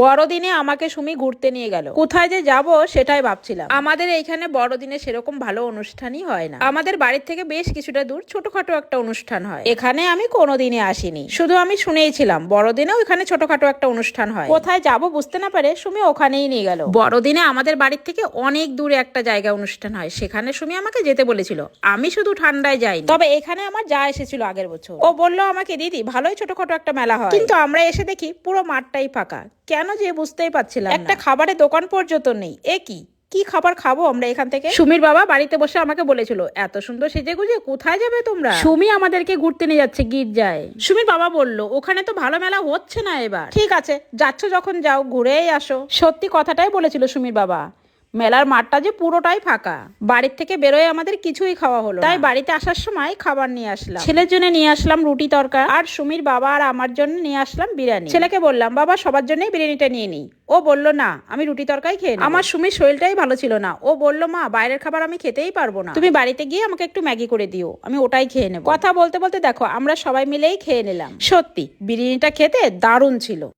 বড়দিনে আমাকে সুমি ঘুরতে নিয়ে গেল। কোথায় যে যাব সেটাই ভাবছিলাম। আমাদের এইখানে বড়দিনে সেরকম ভালো অনুষ্ঠানই হয় না। আমাদের বাড়ির থেকে বেশ কিছুটা দূর ছোটখাটো একটা অনুষ্ঠান হয়। এখানে আমি কোনোদিনই আসিনি, শুধু আমি শুনেইছিলাম বড়দিনে ওইখানে ছোটখাটো একটা অনুষ্ঠান হয়। কোথায় যাব বুঝতে না পারে সুমি ওখানেই নিয়ে গেল। বড়দিনে আমাদের বাড়ির থেকে অনেক দূরে একটা জায়গায় অনুষ্ঠান হয়, সেখানে সুমি আমাকে যেতে বলেছিল। আমি শুধু ঠান্ডায় যাই, তবে এখানে আমার যা এসেছিল আগের বছর। ও বললো আমাকে, দিদি ভালোই ছোটখাটো একটা মেলা হয়, কিন্তু আমরা এসে দেখি পুরো মাঠটাই ফাঁকা। কেন যে বুঝতেই পারছিলাম না। একটা খাবারের দোকান পর্যন্ত নেই। এ কি খাবার খাবো আমরা এখান থেকে? সুমির বাবা বাড়িতে বসে আমাকে বলেছিল, এত সুন্দর সেজে গুজে কোথায় যাবে তোমরা? সুমি আমাদেরকে ঘুরতে নিয়ে যাচ্ছে গির্জায়। সুমির বাবা বলল, ওখানে তো ভালো মেলা হচ্ছে না এবার। ঠিক আছে, যাচ্ছ যখন যাও, ঘুরেই আসো। সত্যি কথাটাই বলেছিল সুমির বাবা। মেলার মাঠটা যে পুরোটাই ফাঁকা। বাড়ির থেকে বেরোয় আমাদের কিছুই খাওয়া হলো, তাই বাড়িতে আসার সময় খাবার নিয়ে আসলাম। ছেলের জন্য নিয়ে আসলাম রুটি তরকা, আর সুমির বাবা আর আমার জন্য নিয়ে আসলাম বিরিয়ানি। ছেলেকে বললাম, বাবা সবার জন্যই বিরিয়ানিটা নিয়ে নিই। ও বলল, না আমি রুটি তরকাই খেয়ে নেব। আমার সুমির শরীরটাই ভালো ছিল না। ও বলল, মা বাইরের খাবার আমি খেতেই পারবো না, তুমি বাড়িতে গিয়ে আমাকে একটু ম্যাগি করে দিও, আমি ওটাই খেয়ে নেব। কথা বলতে বলতে দেখো আমরা সবাই মিলেই খেয়ে নিলাম। সত্যি বিরিয়ানিটা খেতে দারুণ ছিল।